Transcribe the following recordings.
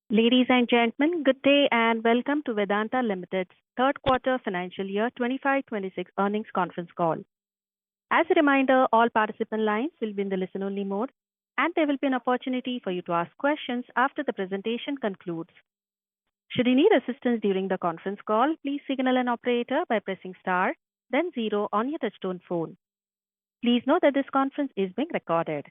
Ladies and gentlemen, good day and welcome to Vedanta Limited's third quarter financial year 25-26 earnings conference call. As a reminder, all participant lines will be in the listen-only mode, and there will be an opportunity for you to ask questions after the presentation concludes. Should you need assistance during the conference call, please signal an operator by pressing star, then zero on your touchtone phone. Please note that this conference is being recorded.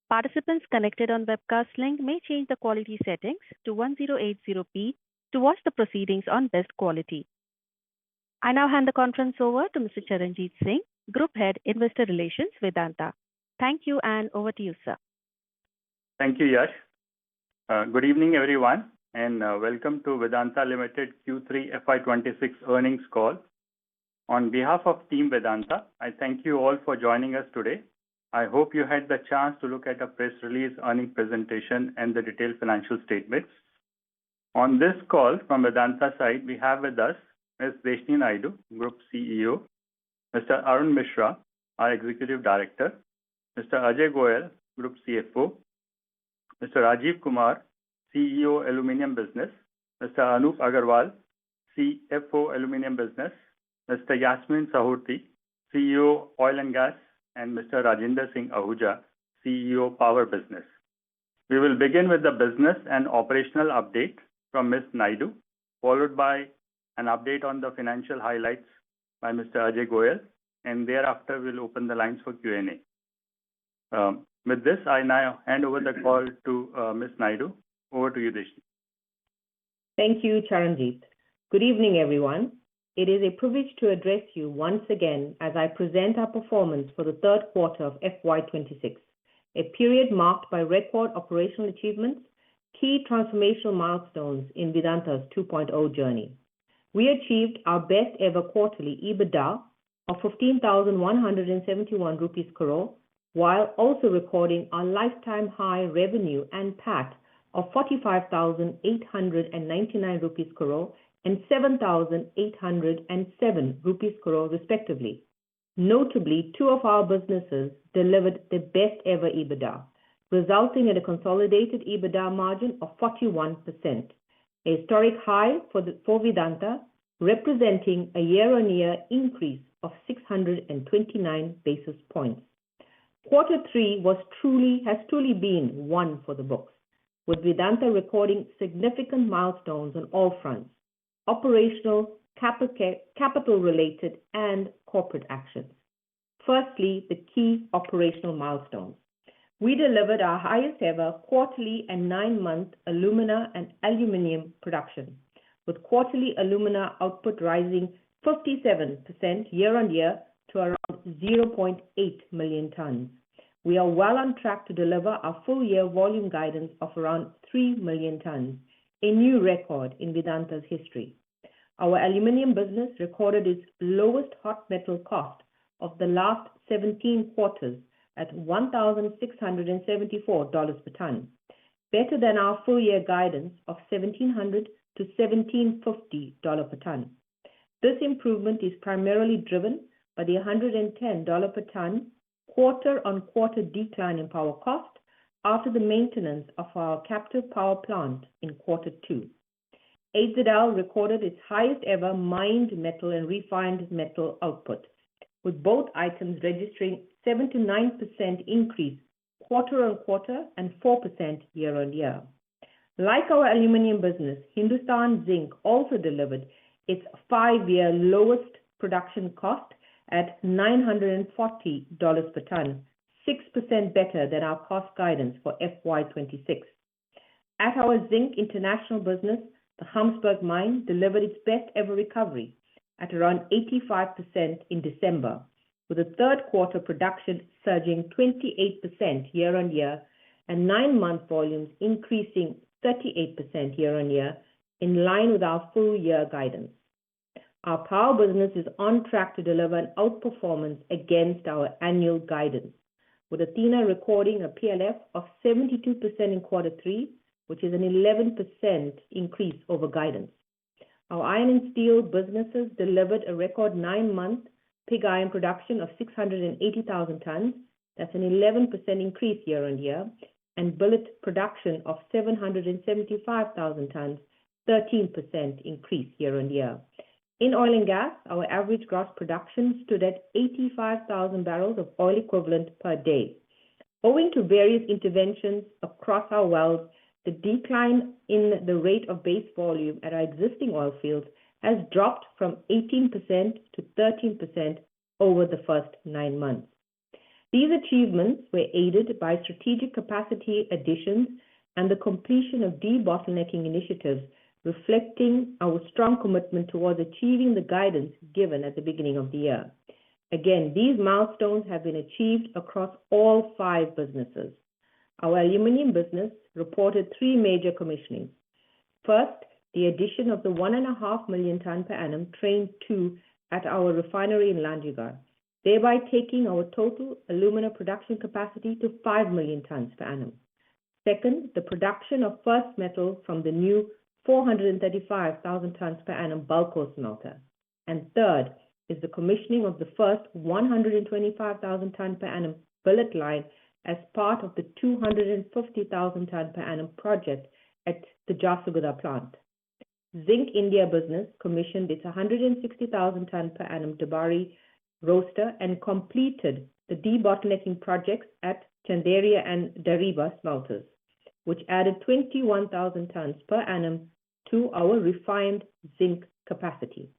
Participants connected on webcast link may change the quality settings to 1080p to watch the proceedings on best quality. I now hand the conference over to Mr. Charanjit Singh, Group Head, Investor Relations, Vedanta. Thank you, and over to you, sir. Thank you, Yash. Good evening, everyone, and welcome to Vedanta Limited Q3 FY26 earnings call. On behalf of Team Vedanta, I thank you all for joining us today. I hope you had the chance to look at the press release, earnings presentation, and the detailed financial statements. On this call from Vedanta side, we have with us Ms. Deshni Naidu, Group CEO, Mr. Arun Mishra, our Executive Director, Mr. Ajay Goyal, Group CFO, Mr. Rajiv Kumar, CEO, Aluminium Business, Mr. Anup Agarwal, CFO, Aluminium Business, Mr. Yasmin Sahurti, CEO, Oil and Gas, and Mr. Rajinder Singh Ahuja, CEO, Power Business. We will begin with the business and operational update from Ms. Naidu, followed by an update on the financial highlights by Mr. Ajay Goyal, and thereafter we'll open the lines for Q&A. With this, I now hand over the call to Ms. Naidu. Over to you, Deshni. Thank you, Charanjit. Good evening, everyone. It is a privilege to address you once again as I present our performance for the third quarter of FY26, a period marked by record operational achievements, key transformational milestones in Vedanta's 2.0 journey. We achieved our best ever quarterly EBITDA of 15,171 rupees crore, while also recording our lifetime high revenue and PAT of 45,899 rupees crore and 7,807 rupees crore respectively. Notably, two of our businesses delivered the best ever EBITDA, resulting in a consolidated EBITDA margin of 41%, a historic high for Vedanta, representing a year-on-year increase of 629 basis points. Quarter 3 has truly been one for the books, with Vedanta recording significant milestones on all fronts: operational, capital-related, and corporate actions. Firstly, the key operational milestones. We delivered our highest ever quarterly and 9-month alumina and aluminium production, with quarterly alumina output rising 57% year-on-year to around 0.8 million tons. We are well on track to deliver our full-year volume guidance of around 3 million tons, a new record in Vedanta's history. Our aluminium business recorded its lowest hot metal cost of the last 17 quarters at $1,674 per ton, better than our full-year guidance of $1,700 to $1,750 per ton. This improvement is primarily driven by the $110 per ton quarter-on-quarter decline in power cost after the maintenance of our captive power plant in quarter 2. AZL recorded its highest ever mined metal and refined metal output, with both items registering 7-9% increase quarter-on-quarter and 4% year-on-year. Like our aluminium business, Hindustan Zinc also delivered its 5-year lowest production cost at $940 per ton, 6% better than our cost guidance for FY26. At our Zinc International business, the Hamsberg mine delivered its best ever recovery at around 85% in December, with the third quarter production surging 28% year-on-year and 9-month volumes increasing 38% year-on-year, in line with our full-year guidance. Our power business is on track to deliver an outperformance against our annual guidance, with Athena recording a PLF of 72% in quarter 3, which is an 11% increase over guidance. Our iron and steel businesses delivered a record 9-month pig iron production of 680,000 tons. That's an 11% increase year-on-year, and billet production of 775,000 tons, 13% increase year-on-year. In oil and gas, our average gross production stood at 85,000 barrels of oil equivalent per day. Owing to various interventions across our wells, the decline in the rate of base volume at our existing oil fields has dropped from 18% to 13% over the first 9 months. These achievements were aided by strategic capacity additions and the completion of debottlenecking initiatives, reflecting our strong commitment towards achieving the guidance given at the beginning of the year. Again, these milestones have been achieved across all 5 businesses. Our aluminium business reported 3 major commissionings. First, the addition of the 1.5 million ton per annum Train 2 at our refinery in Lanjigar, thereby taking our total alumina production capacity to 5 million tons per annum. Second, the production of first metal from the new 435,000 tons per annum Bulko smelter. And third is the commissioning of the first 125,000 ton per annum billet line as part of the 250,000 ton per annum project at the Jharsuguda plant. Zinc India business commissioned its 160,000 ton per annum Dabari roaster and completed the debottlenecking projects at Chanderia and Dariba smelters, which added 21,000 tons per annum to our refined zinc capacity.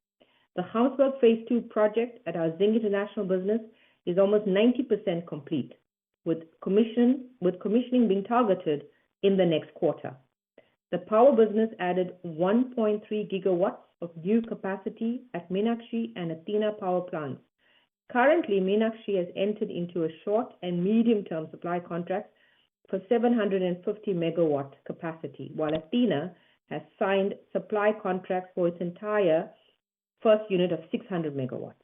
The Hausberg Phase 2 project at our Zinc International business is almost 90% complete, with commissioning being targeted in the next quarter. The power business added 1.3 gigawatts of new capacity at Meenakshi and Athena power plants. Currently, Meenakshi has entered into a short and medium-term supply contract for 750 megawatt capacity, while Athena has signed supply contracts for its entire first unit of 600 megawatts.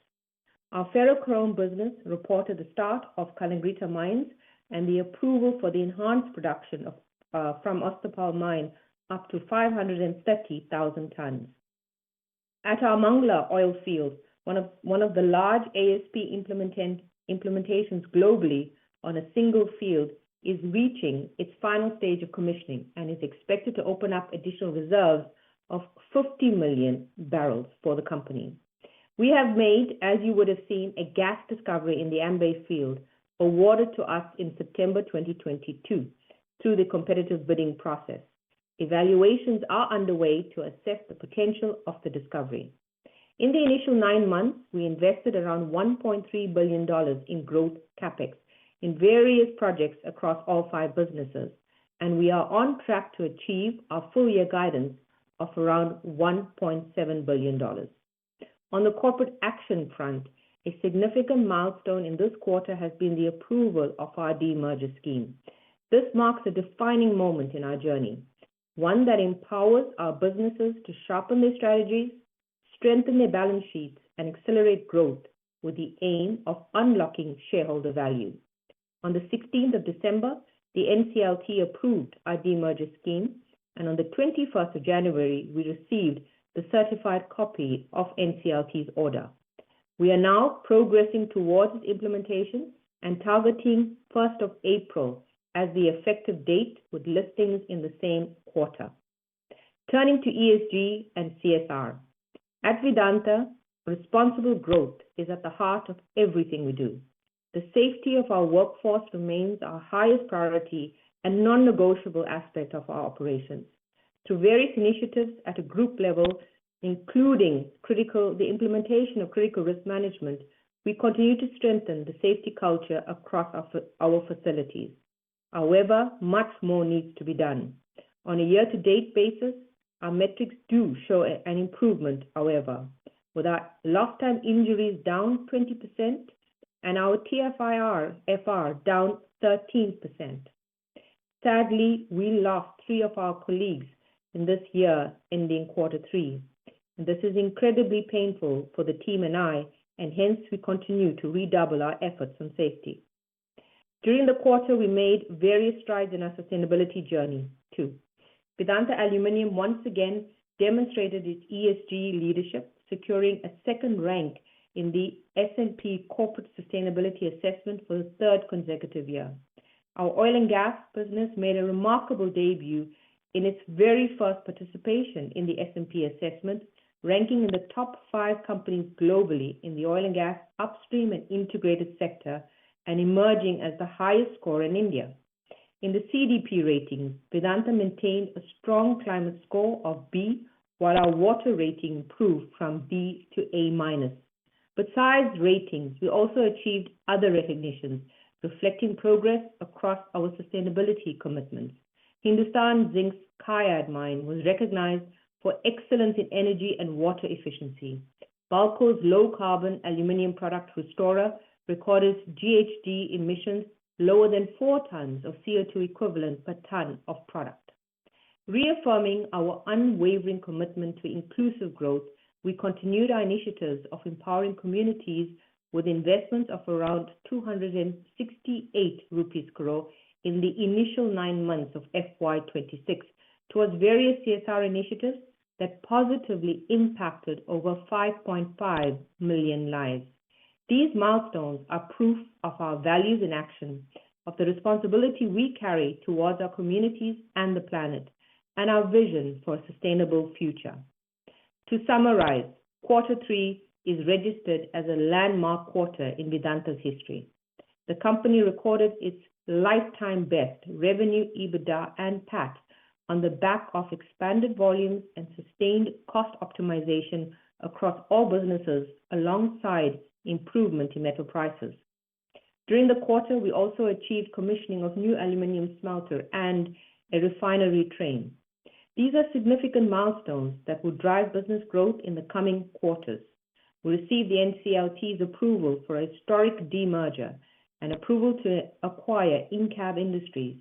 Our ferrochrome business reported the start of Kalangrita mines and the approval for the enhanced production from Ostapal mine up to 530,000 tons. At our Mangla oil field, one of the large ASP implementations globally on a single field is reaching its final stage of commissioning and is expected to open up additional reserves of 50 million barrels for the company. We have made, as you would have seen, a gas discovery in the Ambe field awarded to us in September 2022 through the competitive bidding process. Evaluations are underway to assess the potential of the discovery. In the initial 9 months, we invested around $1.3 billion in growth capex in various projects across all 5 businesses, and we are on track to achieve our full year guidance of around $1.7 billion. On the corporate action front, a significant milestone in this quarter has been the approval of our demerger scheme. This marks a defining moment in our journey, one that empowers our businesses to sharpen their strategies, strengthen their balance sheets, and accelerate growth with the aim of unlocking shareholder value. On the 16th of December, the NCLT approved our demerger scheme, and on the 21st of January, we received the certified copy of NCLT's order. We are now progressing towards its implementation and targeting 1st of April as the effective date with listings in the same quarter. Turning to ESG and CSR. At Vedanta, responsible growth is at the heart of everything we do. The safety of our workforce remains our highest priority and non-negotiable aspect of our operations. Through various initiatives at a group level, including the implementation of critical risk management, we continue to strengthen the safety culture across our facilities. However, much more needs to be done. On a year-to-date basis, our metrics do show an improvement, however, with our lost time injuries down 20% and our TFIR down 13%. Sadly, we lost 3 of our colleagues in this year ending quarter 3. This is incredibly painful for the team and I, and hence we continue to redouble our efforts on safety. During the quarter, we made various strides in our sustainability journey too. Vedanta Aluminium once again demonstrated its ESG leadership, securing a second rank in the S&P Corporate Sustainability Assessment for the 3rd consecutive year. Our oil and gas business made a remarkable debut in its very first participation in the S&P assessment, ranking in the top 5 companies globally in the oil and gas upstream and integrated sector, and emerging as the highest score in India. In the CDP ratings, Vedanta maintained a strong climate score of B, while our water rating improved from B to A-. Besides ratings, we also achieved other recognitions, reflecting progress across our sustainability commitments. Hindustan Zinc's Kayad mine was recognized for excellence in energy and water efficiency. Balco's low-carbon aluminium product Restorer recorded GHG emissions lower than 4 tons of CO2 equivalent per ton of product. Reaffirming our unwavering commitment to inclusive growth, we continued our initiatives of empowering communities with investments of around 268 rupees crore in the initial 9 months of FY26 towards various CSR initiatives that positively impacted over 5.5 million lives. These milestones are proof of our values in action, of the responsibility we carry towards our communities and the planet, and our vision for a sustainable future. To summarize, Q3 is registered as a landmark quarter in Vedanta's history. The company recorded its lifetime best revenue, EBITDA, and PAT on the back of expanded volumes and sustained cost optimization across all businesses, alongside improvement in metal prices. During the quarter, we also achieved commissioning of new aluminium smelter and a refinery train. These are significant milestones that will drive business growth in the coming quarters. We received the NCLT's approval for a historic demerger and approval to acquire Incab Industries,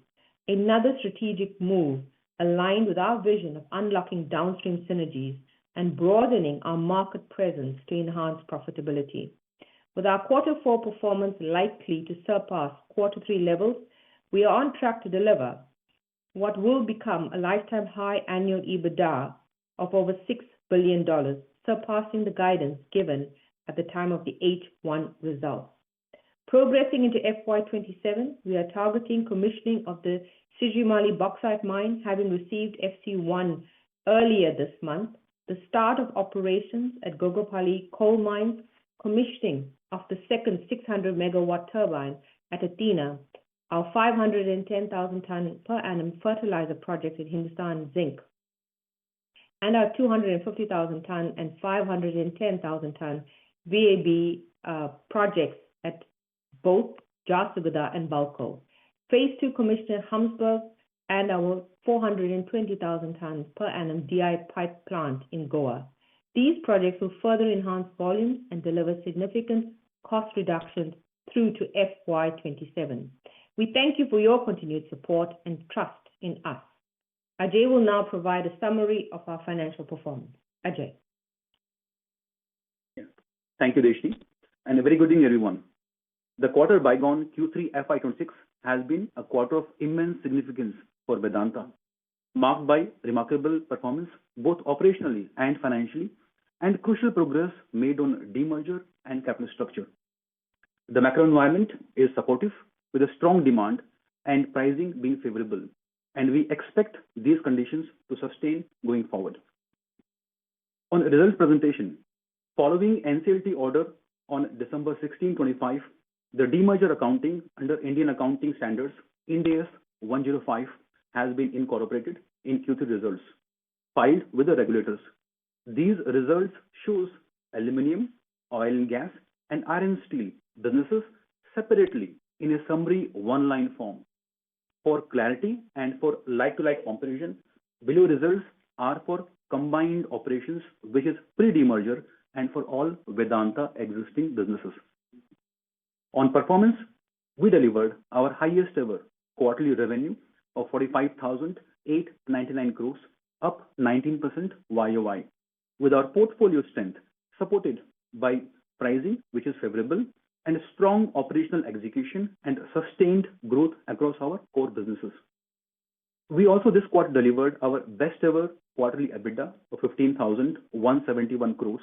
another strategic move aligned with our vision of unlocking downstream synergies and broadening our market presence to enhance profitability. With our Q4 performance likely to surpass Q3 levels, we are on track to deliver what will become a lifetime high annual EBITDA of over $6 billion, surpassing the guidance given at the time of the H1 results. Progressing into FY27, we are targeting commissioning of the Sijimali bauxite mine, having received FC1 earlier this month, the start of operations at Gogopali coal mines, commissioning of the second 600 megawatt turbine at Athena, our 510,000 ton per annum fertilizer project at Hindustan Zinc, and our 250,000 ton and 510,000 ton VAB projects at both Jharsuguda and Balco. Phase 2 commissioner Hamsberg and our 420,000 ton per annum DI pipe plant in Goa. These projects will further enhance volumes and deliver significant cost reductions through to FY27. We thank you for your continued support and trust in us. Ajay will now provide a summary of our financial performance. Ajay. Thank you, Deshni, and a very good evening, everyone. The quarter bygone Q3 FY26 has been a quarter of immense significance for Vedanta, marked by remarkable performance both operationally and financially, and crucial progress made on demerger and capital structure. The macro environment is supportive, with a strong demand and pricing being favorable, and we expect these conditions to sustain going forward. On results presentation, following NCLT order on December 16, 2025, the demerger accounting under Indian Accounting Standards, Ind AS 105, has been incorporated in Q3 results, filed with the regulators. These results shows aluminium, oil and gas, and iron steel businesses separately in a summary one-line form. For clarity and for like-to-like comparison, below results are for combined operations, which is pre-demerger, and for all Vedanta existing businesses. On performance, we delivered our highest ever quarterly revenue of 45,899 crores, up 19% YOY, with our portfolio strength supported by pricing, which is favorable, and strong operational execution and sustained growth across our core businesses. We also this quarter delivered our best ever quarterly EBITDA of 15,171 crores,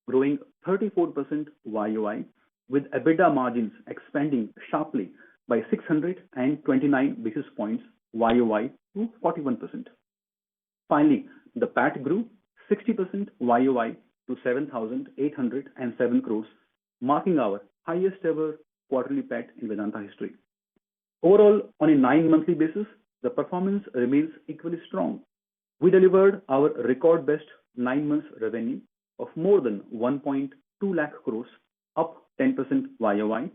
growing 34% YOY, with EBITDA margins expanding sharply by 629 basis points YOY to 41%. Finally, the PAT grew 60% YOY to 7,807 crores, marking our highest ever quarterly PAT in Vedanta history. Overall, on a 9-monthly basis, the performance remains equally strong. We delivered our record best 9 months revenue of more than 1.2 lakh crores, up 10% YOY,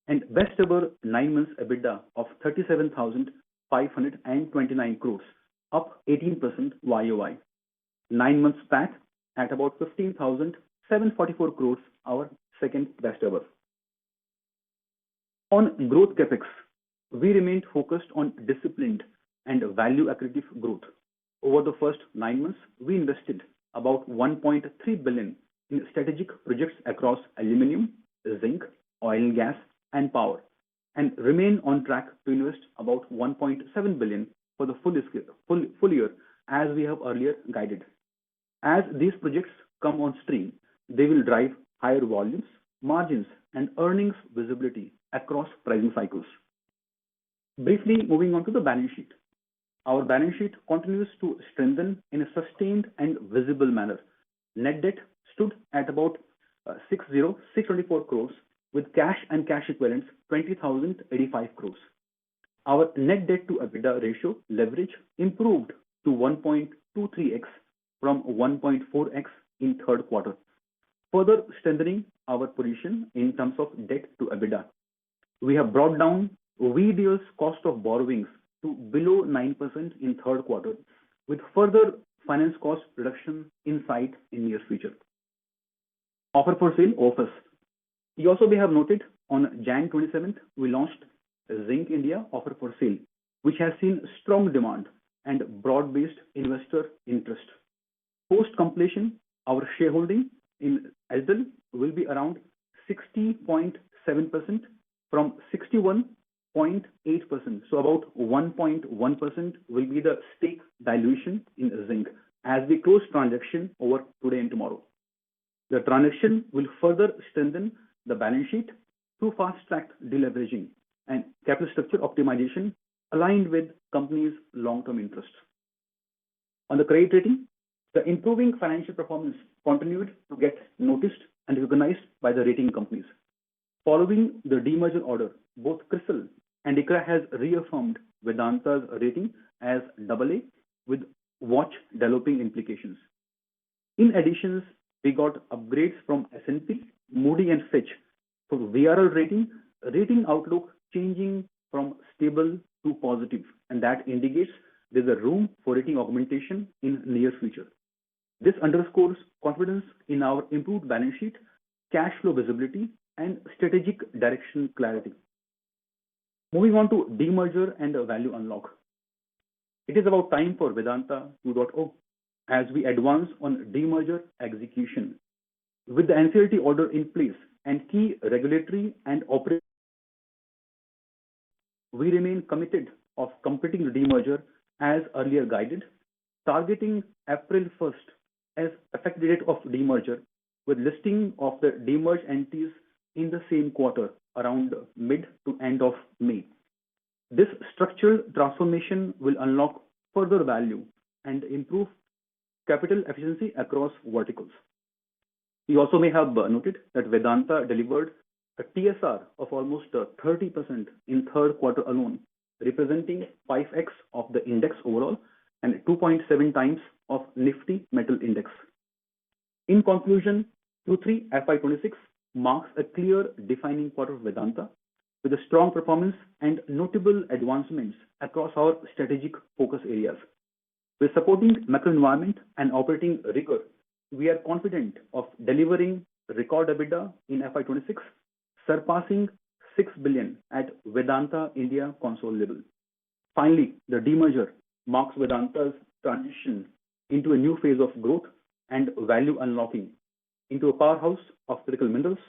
and best ever 9 months EBITDA of 37,529 crores, up 18% YOY. 9 months PAT at about 15,744 crores, our second best ever. On growth capex, we remained focused on disciplined and value accretive growth. Over the first 9 months, we invested about 1.3 billion in strategic projects across aluminium, zinc, oil and gas, and power, and remain on track to invest about 1.7 billion for the full year, as we have earlier guided. As these projects come on stream, they will drive higher volumes, margins, and earnings visibility across pricing cycles. Briefly moving on to the balance sheet. Our balance sheet continues to strengthen in a sustained and visible manner. Net debt stood at about 624 crores, with cash and cash equivalents 20,085 crores. Our net debt to EBITDA ratio leverage improved to 1.23x from 1.4x in third quarter, further strengthening our position in terms of debt to EBITDA. We have brought down VDL's cost of borrowings to below 9% in third quarter, with further finance cost reduction in sight in near future. Offer for sale, OFS. You also may have noted on Jan 27th, we launched Zinc India offer for sale, which has seen strong demand and broad-based investor interest. Post completion, our shareholding in SDL will be around 60.7% from 61.8%. So about 1.1% will be the stake dilution in zinc as we close transaction over today and tomorrow. The transaction will further strengthen the balance sheet through fast-tracked deleveraging and capital structure optimization aligned with company's long-term interests. On the credit rating, the improving financial performance continued to get noticed and recognized by the rating companies. Following the demerger order, both CRISIL and ICRA has reaffirmed Vedanta's rating as AA with watch developing implications. In addition, we got upgrades from S&P, Moody and Fitch for VRL rating outlook changing from stable to positive, and that indicates there's a room for rating augmentation in near future. This underscores confidence in our improved balance sheet, cash flow visibility, and strategic direction clarity. Moving on to demerger and value unlock. It is about time for Vedanta 2.0 as we advance on demerger execution. With the NCLT order in place and key regulatory and operating, we remain committed of completing the demerger as earlier guided, targeting April 1st as effective date of demerger, with listing of the demerged entities in the same quarter around mid to end of May. This structural transformation will unlock further value and improve capital efficiency across verticals. You also may have noted that Vedanta delivered a TSR of almost 30% in third quarter alone, representing 5x of the index overall and 2.7 times of Nifty Metal Index. In conclusion, Q3 FY26 marks a clear defining quarter of Vedanta with a strong performance and notable advancements across our strategic focus areas. With supporting macro environment and operating rigor, we are confident of delivering record EBITDA in FY26, surpassing 6 billion at Vedanta India console level. Finally, the demerger marks Vedanta's transition into a new phase of growth and value unlocking into a powerhouse of critical minerals,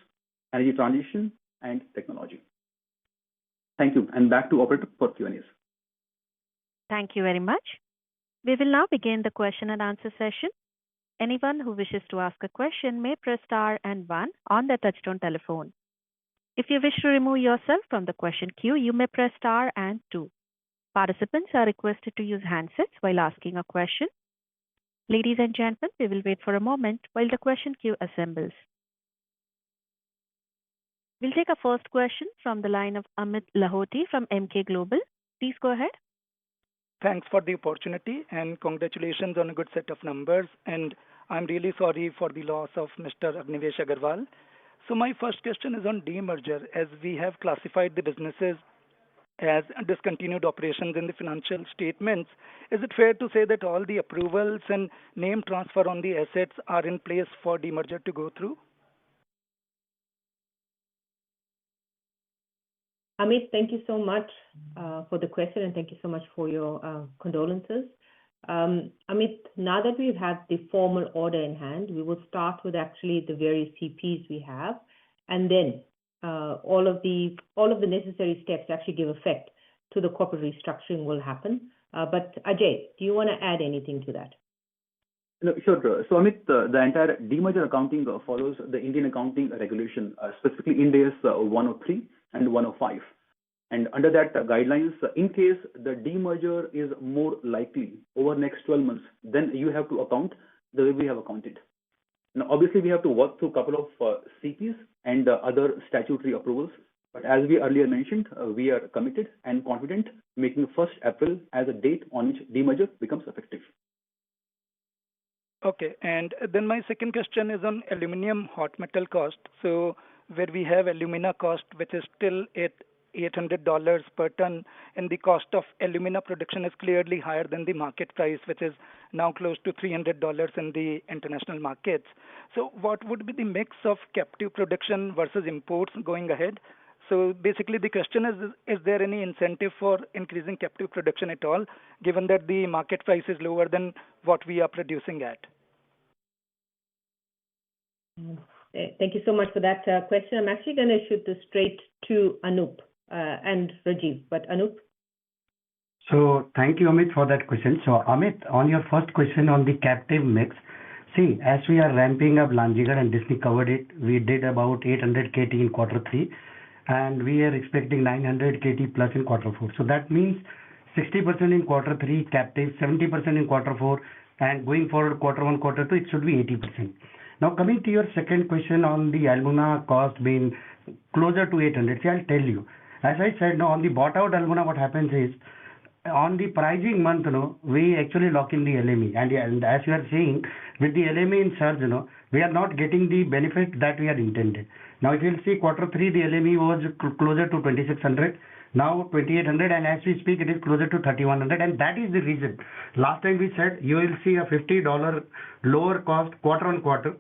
energy transition, and technology. Thank you, and back to operator for Q&As. Thank you very much. We will now begin the question and answer session. Anyone who wishes to ask a question may press star and one on their touchtone telephone. If you wish to remove yourself from the question queue, you may press star and 2. Participants are requested to use handsets while asking a question. Ladies and gentlemen, we will wait for a moment while the question queue assembles. We'll take a first question from the line of Amit Lahoti from Emkay Global. Please go ahead. Thanks for the opportunity and congratulations on a good set of numbers. And I'm really sorry for the loss of Mr. Agnivesh Agarwal. So my first question is on demerger. As we have classified the businesses as discontinued operations in the financial statements, is it fair to say that all the approvals and name transfer on the assets are in place for demerger to go through? Amit, thank you so much for the question and thank you so much for your condolences. Amit, now that we've had the formal order in hand, we will start with actually the various CPs we have, and then all of the necessary steps to actually give effect to the corporate restructuring will happen. But Ajay, do you want to add anything to that? No, sure. So Amit, the entire demerger accounting follows the Indian accounting regulation, specifically Ind AS 103 and 105. And under that guidelines, in case the demerger is more likely over next 12 months, then you have to account the way we have accounted. Now, obviously, we have to work through a couple of CPs and other statutory approvals. But as we earlier mentioned, we are committed and confident making 1st April as a date on which demerger becomes effective. Okay, and then my second question is on aluminium hot metal cost. So where we have alumina cost, which is still at $800 per ton, and the cost of alumina production is clearly higher than the market price, which is now close to $300 in the international markets. So what would be the mix of captive production versus imports going ahead? So basically the question is there any incentive for increasing captive production at all, given that the market price is lower than what we are producing at? Thank you so much for that question. I'm actually going to shoot this straight to Anup and Rajiv, but Anup? So thank you, Amit, for that question. So Amit, on your first question on the captive mix, see, as we are ramping up Lanjigarh and Disney covered it, we did about 800 KT in Q3, and we are expecting 900 KT plus in Q4. So that means 60% in Q3 captive, 70% in Q4, and going forward Q1, Q2, it should be 80%. Now coming to your second question on the alumina cost being closer to 800, see, I'll tell you. As I said, now on the bought out alumina, what happens is, on the pricing month, we actually lock in the LME. And as you are saying, with the LME in surge, we are not getting the benefit that we had intended. Now, if you'll see Q3, the LME was closer to 2600, now 2800, and as we speak, it is closer to 3100. And that is the reason. Last time we said you will see a $50 lower cost quarter on quarter.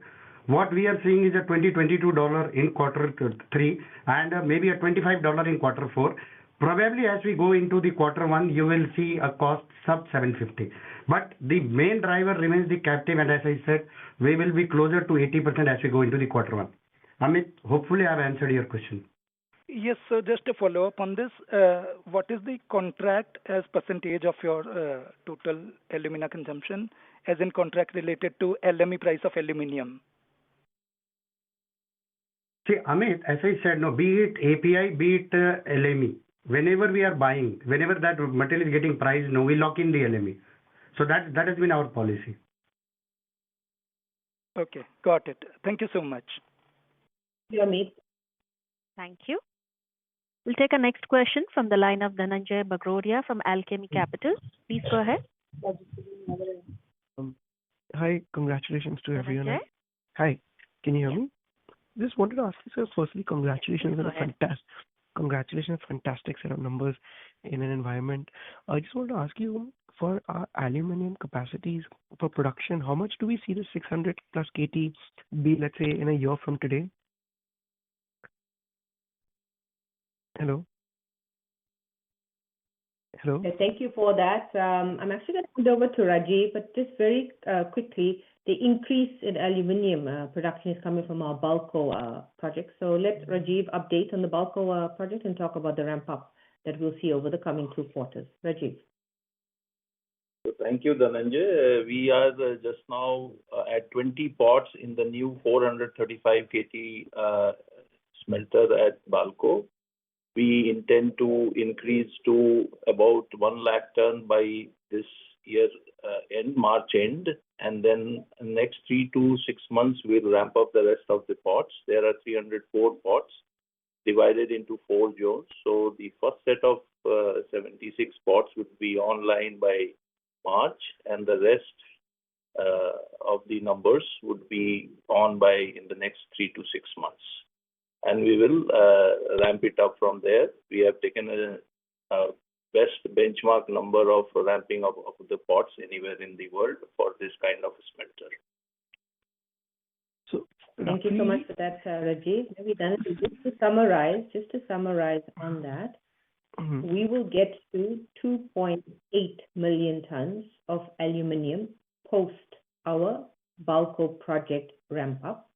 What we are seeing is a $22 in Q3 and maybe a $25 in Q4. Probably as we go into the Q1, you will see a cost sub 750. But the main driver remains the captive, and as I said, we will be closer to 80% as we go into the Q1. Amit, hopefully I have answered your question. Yes, so just to follow up on this, what is the contract as percentage of your total alumina consumption, as in contract related to LME price of aluminium? See, Amit, as I said, no, be it API, be it LME, whenever we are buying, whenever that material is getting priced, no, we lock in the LME. So that has been our policy. Okay, got it. Thank you so much. Yeah, Amit. Thank you. We'll take a next question from the line of Dhananjay Bagrodia from Alchemy Capital. Please go ahead. Hi, congratulations to everyone. Dhananjay? Hi, can you hear me? Just wanted to ask you, sir, firstly, congratulations on a fantastic set of numbers in an environment. I just wanted to ask you, for our aluminium capacities for production, how much do we see the 600 plus KT be, let's say, in a year from today? Hello? Hello? Thank you for that. I'm actually going to hand over to Rajiv, but just very quickly, the increase in aluminium production is coming from our Balco project. So let Rajiv update on the Balco project and talk about the ramp up that we'll see over the coming 2 quarters. Rajiv. So thank you, Dhananjay. We are just now at 20 pots in the new 435 KT smelter at Balco. We intend to increase to about 1 lakh ton by this year end, March end, and then next 3 to 6 months we'll ramp up the rest of the pots. There are 304 pots divided into 4 zones. So the first set of 76 pots would be online by March, and the rest of the numbers would be on by in the next 3 to 6 months. And we will ramp it up from there. We have taken a best benchmark number of ramping up of the pots anywhere in the world for this kind of smelter. So, Thank you so much for that, Rajiv. Maybe then just to summarize on that, we will get to 2.8 million tons of aluminium post our Balco project ramp up.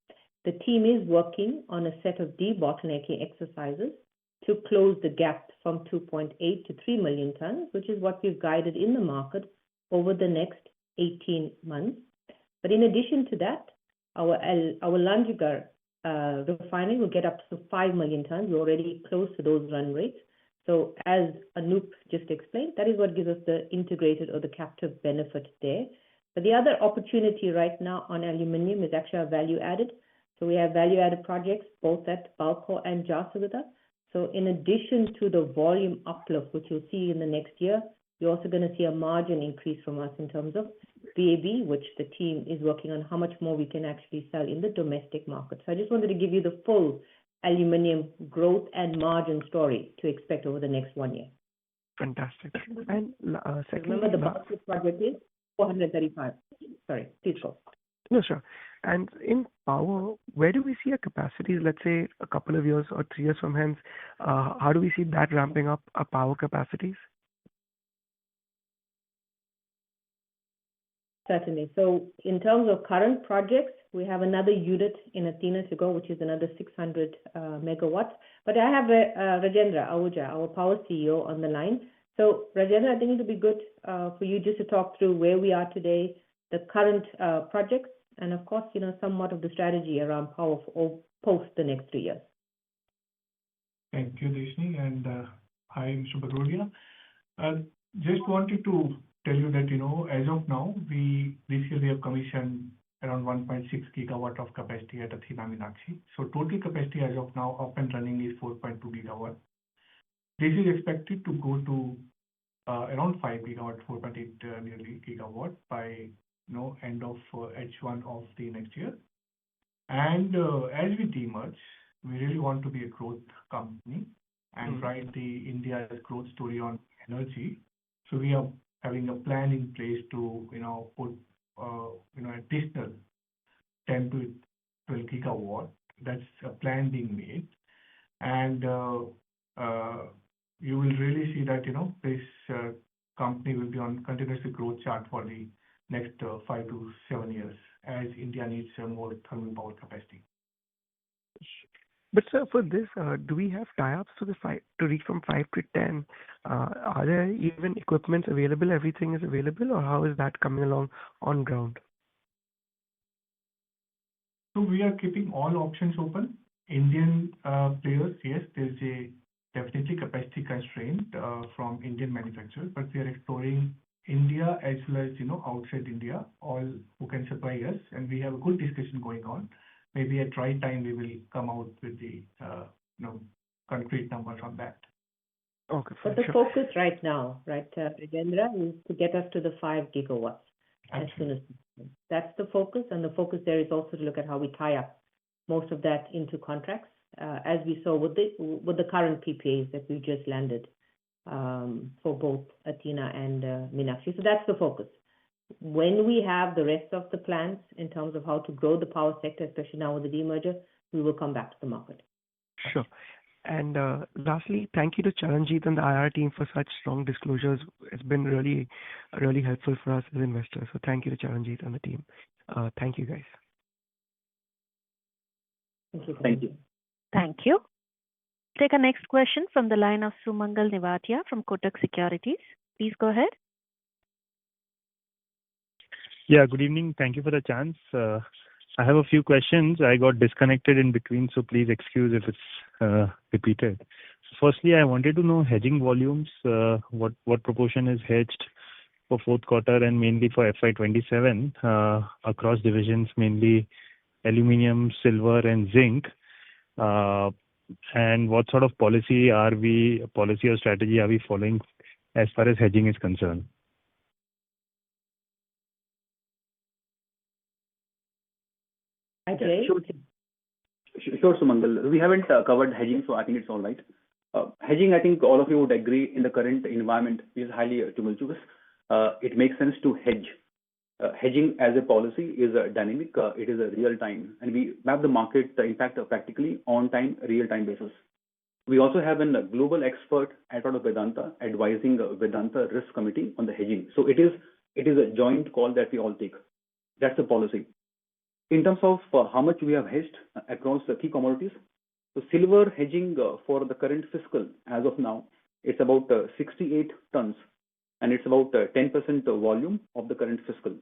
The team is working on a set of debottlenecking exercises to close the gap from 2.8 to 3 million tons, which is what we've guided in the market over the next 18 months. But in addition to that, our Lanjigar refining will get up to 5 million tons. We're already close to those run rates. So as Anup just explained, that is what gives us the integrated or the captive benefit there. But the other opportunity right now on aluminium is actually our value added. So we have value-added projects both at Balco and Jharsuguda. So in addition to the volume uplift, which you'll see in the next year, you're also going to see a margin increase from us in terms of VAB, which the team is working on how much more we can actually sell in the domestic market. So I just wanted to give you the full aluminium growth and margin story to expect over the next 1 year. Fantastic. And secondly, remember the Balco project is 435. Sorry, please go. No, sure. And in power, where do we see our capacities, let's say a couple of years or 3 years from hence? How do we see that ramping up our power capacities? Certainly. So in terms of current projects, we have another unit in Athena to go, which is another 600 megawatts. But I have Rajendra Ahuja, our power CEO, on the line. So Rajendra, I think it would be good for you just to talk through where we are today, the current projects, and of course, somewhat of the strategy around power post the next 3 years. Thank you, Deshni, and hi, Mr. Bagrodia. Just wanted to tell you that, as of now, this year we have commissioned around 1.6 gigawatt of capacity at Athena Meenakshi. So total capacity as of now up and running is 4.2 gigawatt. This is expected to go to around 5 gigawatt, 4.8 nearly gigawatt by end of H1 of the next year. And as we demerge, we really want to be a growth company and write the India's growth story on energy. So we are having a plan in place to put additional 10 to 12 gigawatt. That's a plan being made, and you will really see that this company will be on continuous growth chart for the next 5 to 7 years as India needs more thermal power capacity. But sir, for this, do we have tie-ups to reach from 5 to 10? Are there even equipment available? Everything is available, or how is that coming along on ground? So we are keeping all options open. Indian players, yes, there's a definitely capacity constraint from Indian manufacturers, but we are exploring India as well as outside India, all who can supply us, and we have a good discussion going on. Maybe at right time we will come out with the concrete numbers on that. Okay. But the focus right now, right, Rajendra, is to get us to the 5 gigawatts as soon as possible. That's the focus, and the focus there is also to look at how we tie up most of that into contracts, as we saw with the current PPAs that we just landed for both Athena and Meenakshi. So that's the focus. When we have the rest of the plans in terms of how to grow the power sector, especially now with the demerger, we will come back to the market. Sure. And lastly, thank you to Charanjit and the IR team for such strong disclosures. It's been really, really helpful for us as investors. So thank you to Charanjit and the team. Thank you, guys. Thank you. Thank you. Thank you. Take a next question from the line of Sumangal Nevatia from Kotak Securities. Please go ahead. Yeah, good evening. Thank you for the chance. I have a few questions. I got disconnected in between, so please excuse if it's repeated. Firstly, I wanted to know hedging volumes. What proportion is hedged for fourth quarter and mainly for FY27 across divisions, mainly aluminum, silver, and zinc. And what sort of policy or strategy are we following as far as hedging is concerned? Sure, Sumangal. We haven't covered hedging, so I think it's all right. Hedging, I think all of you would agree in the current environment is highly tumultuous. It makes sense to hedge. Hedging as a policy is dynamic. It is a real time, and we map the market impact practically on time, real time basis. We also have a global expert out of Vedanta advising Vedanta Risk Committee on the hedging. So it is a joint call that we all take. That's the policy. In terms of how much we have hedged across the key commodities, so silver hedging for the current fiscal as of now, it's about 68 tons, and it's about 10% volume of the current fiscal.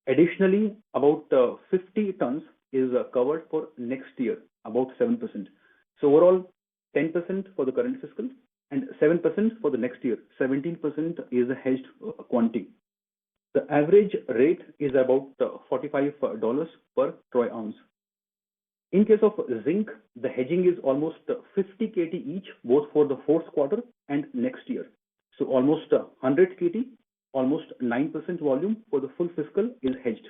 Additionally, about 50 tons is covered for next year, about 7%. So overall, 10% for the current fiscal and 7% for the next year. 17% is a hedged quantity. The average rate is about $45 per troy ounce. In case of zinc, the hedging is almost 50 KT each, both for the fourth quarter and next year. So almost 100 KT, almost 9% volume for the full fiscal is hedged.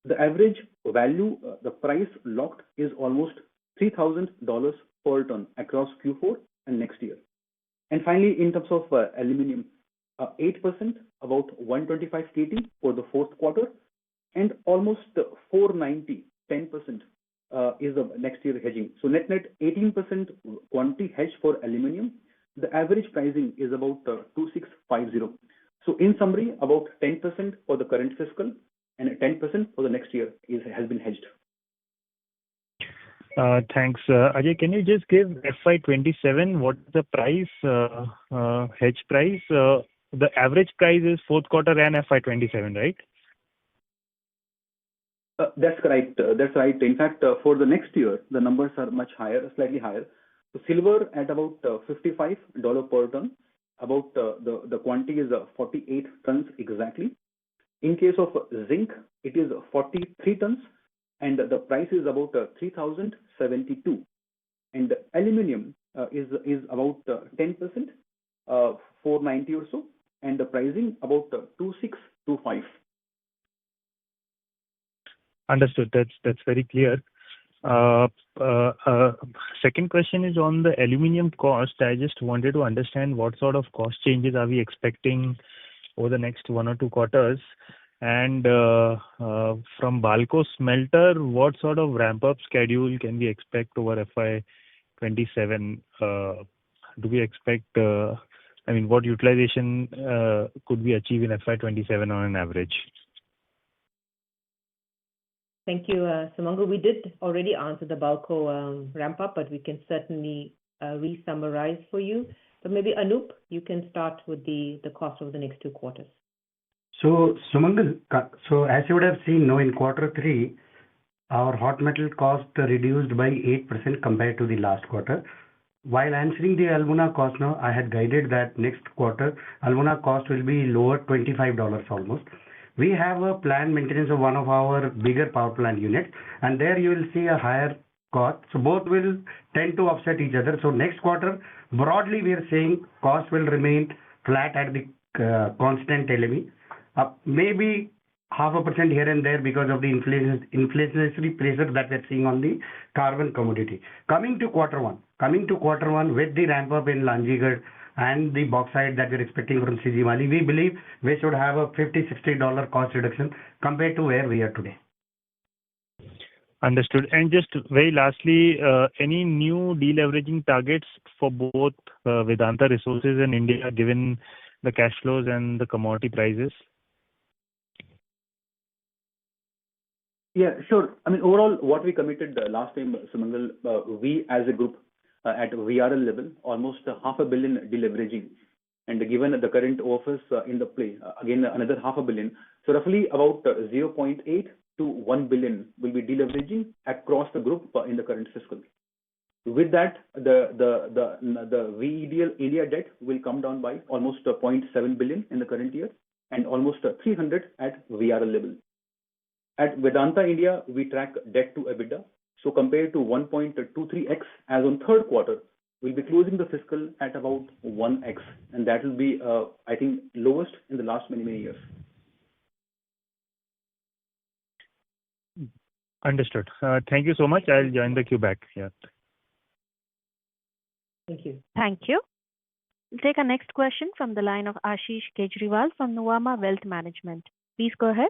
The average value, the price locked is almost $3,000 per ton across Q4 and next year. And finally, in terms of aluminium, 8%, about 125 KT for the fourth quarter, and almost 490, 10% is the next year hedging. So net 18% quantity hedge for aluminium. The average pricing is about 2650. So in summary, about 10% for the current fiscal and 10% for the next year has been hedged. Thanks. Ajay, can you just give FY27, what is the price, hedge price? The average price is fourth quarter and FY27, right? That's correct. That's right. In fact, for the next year, the numbers are much higher, slightly higher. So silver at about $55 per ton. About the quantity is 48 tons exactly. In case of zinc, it is 43 tons, and the price is about 3,072. And aluminium is about 10%, 490 or so, and the pricing about 2625. Understood. That's very clear. Second question is on the aluminium cost. I just wanted to understand what sort of cost changes are we expecting over the next 1 or 2 quarters, and from Balco smelter, what sort of ramp-up schedule can we expect over FY27? Do we expect, what utilization could we achieve in FY27 on an average? Thank you, Sumangal. We did already answer the Balco ramp-up, but we can certainly re-summarize for you. So maybe Anup, you can start with the cost over the next 2 quarters. So Sumangal, so as you would have seen, in quarter 3, our hot metal cost reduced by 8% compared to the last quarter. While answering the alumina cost now, I had guided that next quarter, alumina cost will be lower, $25 almost. We have a planned maintenance of one of our bigger power plant units, and there you will see a higher cost. So both will tend to offset each other. So next quarter, broadly, we are saying cost will remain flat at the constant LME. Maybe 0.5% here and there because of the inflationary pressure that we're seeing on the carbon commodity. Coming to quarter one with the ramp up in Lanjigarh and the bauxite that we're expecting from Sijimali, we believe we should have a $50-60 cost reduction compared to where we are today. Understood. And just very lastly, any new deleveraging targets for both Vedanta Resources and India, given the cash flows and the commodity prices? Yeah, sure. Overall, what we committed last time, Sumangal, we as a group at VRL level, almost $500 million deleveraging. And given the current offers in the play, again, another $500 million. So roughly about 0.8 to 1 billion will be deleveraging across the group in the current fiscal. With that, the VEDL India debt will come down by almost 0.7 billion in the current year and almost 300 at VRL level. At Vedanta India, we track debt to EBITDA. So compared to 1.23x as on third quarter, we'll be closing the fiscal at about 1x, and that will be, I think, lowest in the last many years. Understood. Thank you so much. I'll join the queue back. Yeah. Thank you. Thank you. We'll take our next question from the line of Ashish Kejriwal from Nuvama Wealth Management. Please go ahead.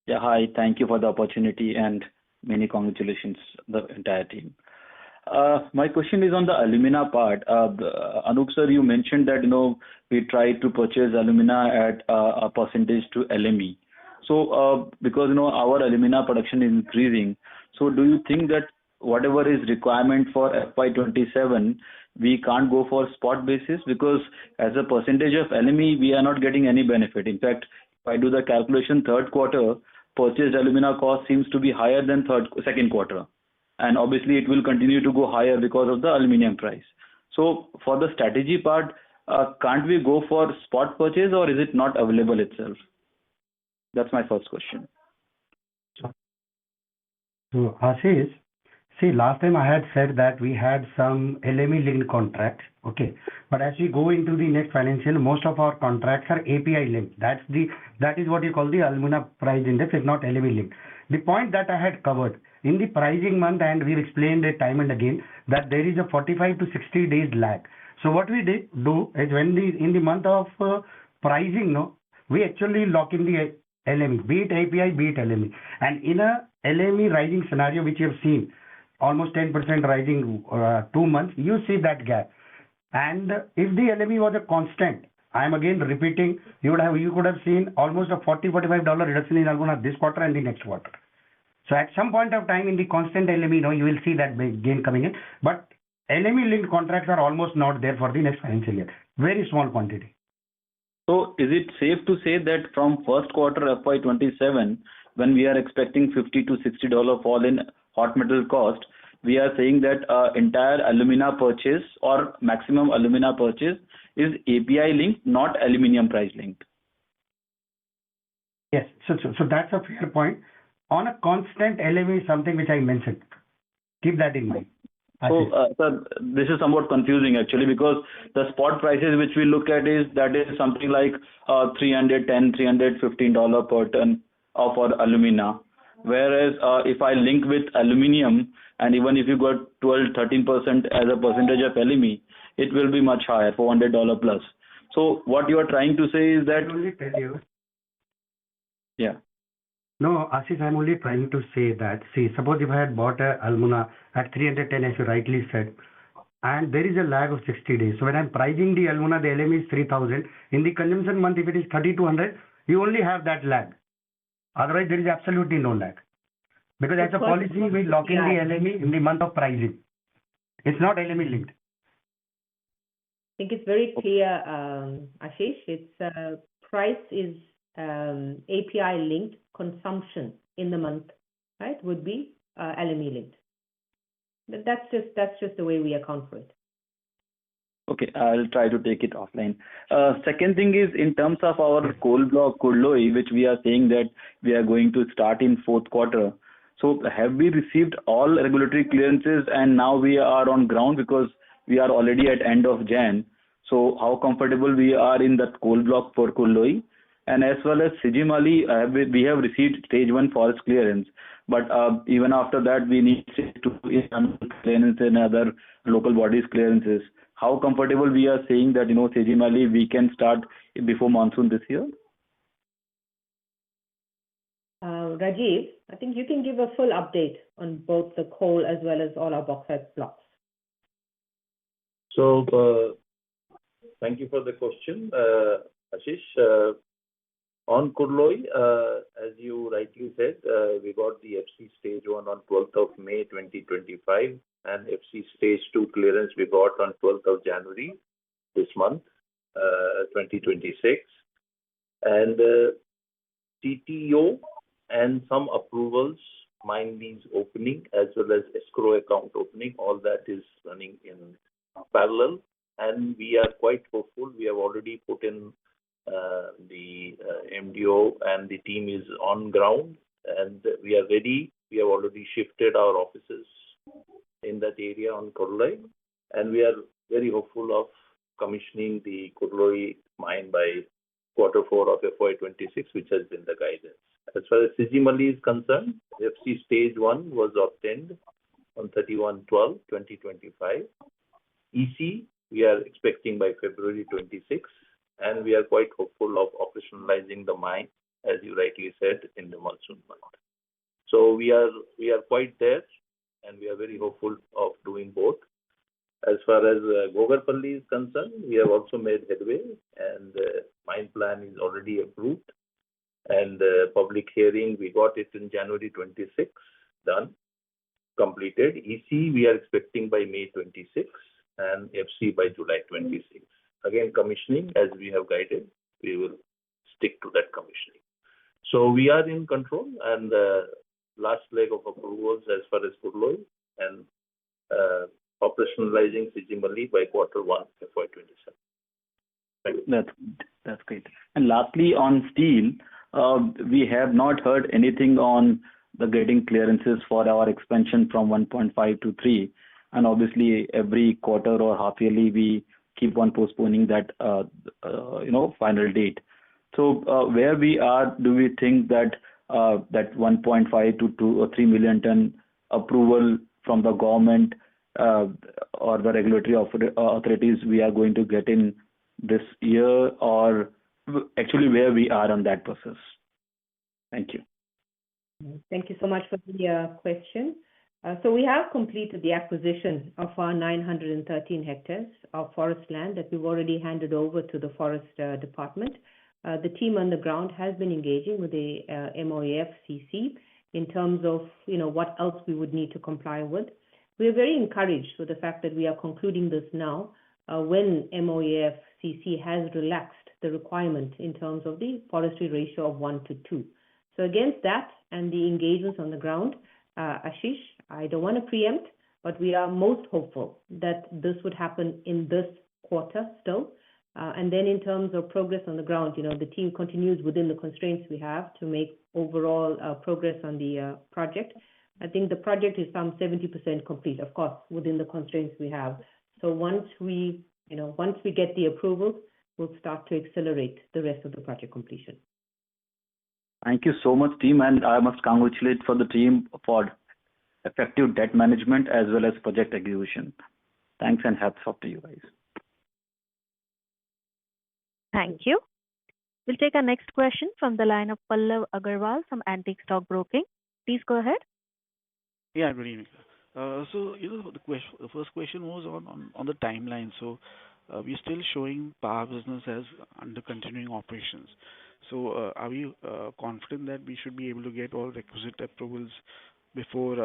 Yeah, hi. Thank you for the opportunity and many congratulations, the entire team. My question is on the alumina part. Anup sir, you mentioned that we try to purchase alumina at a percentage to LME. So because our alumina production is increasing, so do you think that whatever is requirement for FY27, we can't go for spot basis, because as a percentage of LME we are not getting any benefit. In fact, if I do the calculation, third quarter purchased alumina cost seems to be higher than second quarter, and obviously it will continue to go higher because of the aluminum price. So for the strategy part, can't we go for spot purchase, or is it not available itself? That's my first question. So Ashish, see, last time I had said that we had some LME linked contracts, okay. But as we go into the next financial, most of our contracts are API linked. That is what you call the alumina price index, is not LME linked. The point that I had covered in the pricing month, and we've explained it time and again, that there is a 45 to 60 days lag. So what we do is when in the month of pricing, we actually lock in the LME, be it API, be it LME. And in a LME rising scenario, which you have seen, almost 10% rising 2 months, you see that gap. And if the LME was a constant, I am again repeating, you could have seen almost a $40-45 reduction in alumina this quarter and the next quarter. So at some point of time in the constant LME, you will see that big gain coming in. But LME linked contracts are almost not there for the next financial year. Very small quantity. So is it safe to say that from first quarter FY27, when we are expecting $50 to $60 fall in hot metal cost, we are saying that entire alumina purchase or maximum alumina purchase is API linked, not aluminium price linked? Yes, so that's a fair point. On a constant LME, something which I mentioned. Keep that in mind. So, sir, this is somewhat confusing actually, because the spot prices which we look at is something like $310, $315 per ton for alumina. Whereas if I link with aluminium, and even if you got 12-13% as a percentage of LME, it will be much higher, $400 plus. So what you are trying to say is that... I only tell you. Yeah. No, Ashish, I'm only trying to say that, see, suppose if I had bought a alumina at 310, as you rightly said, and there is a lag of 60 days. So when I'm pricing the alumina, the LME is 3,000. In the consumption month, if it is 3,200, you only have that lag. Otherwise, there is absolutely no lag. Because as a policy, we lock in the LME in the month of pricing. It's not LME linked. I think it's very clear, Ashish. It's price is API linked, consumption in the month, right, would be LME linked. But that's just the way we account for it. Okay, I'll try to take it offline. Second thing is in terms of our coal block Kurloi, which we are saying that we are going to start in fourth quarter. So have we received all regulatory clearances and now we are on ground, because we are already at end of Jan. So how comfortable we are in that coal block for Kurloi? And as well as Sijimali, we have received stage 1 forest clearance. But even after that, we need to clearance and other local bodies clearances. How comfortable we are saying that, Sijimali, we can start before monsoon this year? Rajiv, I think you can give a full update on both the coal as well as all our bauxite blocks. So, thank you for the question, Ashish. On Kurloi, as you rightly said, we got the FC Stage 1 on 12th of May 2025 and FC Stage 2 clearance we got on 12th of January this month, 2026. And CTO and some approvals, mine lease opening as well as escrow account opening. All that is running in parallel, and we are quite hopeful. We have already put in the MDO, and the team is on ground, and we are ready. We have already shifted our offices in that area on Kodloi, and we are very hopeful of commissioning the Kodloi mine by Q4 of FY26, which has been the guidance. As far as Sijimali is concerned, FC Stage 1 was obtained on 31/12/2025. EC, we are expecting by February 26, and we are quite hopeful of operationalizing the mine, as you rightly said, in the monsoon month. So we are quite there, and we are very hopeful of doing both. As far as Gogarpalli is concerned, we have also made headway, and mine plan is already approved. And public hearing, we got it in January 26, done, completed. EC, we are expecting by May 26, and FC by July 26. Again, commissioning, as we have guided, we will stick to that commissioning. So we are in control, and last leg of approvals as far as Kodloi, and operationalizing Sijimali by Q1 FY27. Thank you. That's great. And lastly, on steel, we have not heard anything on the getting clearances for our expansion from 1.5 to 3. And obviously, every quarter or half yearly, we keep on postponing that, final date. So where we are, do we think that that 1.5 to 2 or 3 million ton approval from the government or the regulatory authorities we are going to get in this year, or actually where we are on that process? Thank you. Thank you so much for the question. So we have completed the acquisition of our 913 hectares of forest land that we've already handed over to the forest department. The team on the ground has been engaging with the MOEF CC in terms of what else we would need to comply with. We are very encouraged with the fact that we are concluding this now when MOEF CC has relaxed the requirement in terms of the forestry ratio of 1 to 2. So against that and the engagements on the ground, Ashish, I don't want to preempt, but we are most hopeful that this would happen in this quarter still. And then in terms of progress on the ground, the team continues within the constraints we have to make overall progress on the project. I think the project is some 70% complete, of course, within the constraints we have. So once we get the approvals, we'll start to accelerate the rest of the project completion. Thank you so much, team, and I must congratulate for the team for effective debt management as well as project execution. Thanks, and hats off to you guys. Thank you. We'll take our next question from the line of Pallav Agarwal from Antique Stock Broking. Please go ahead. Yeah, good evening. So, the first question was on the timeline. So, we're still showing power business as under continuing operations. So, are we confident that we should be able to get all requisite approvals before,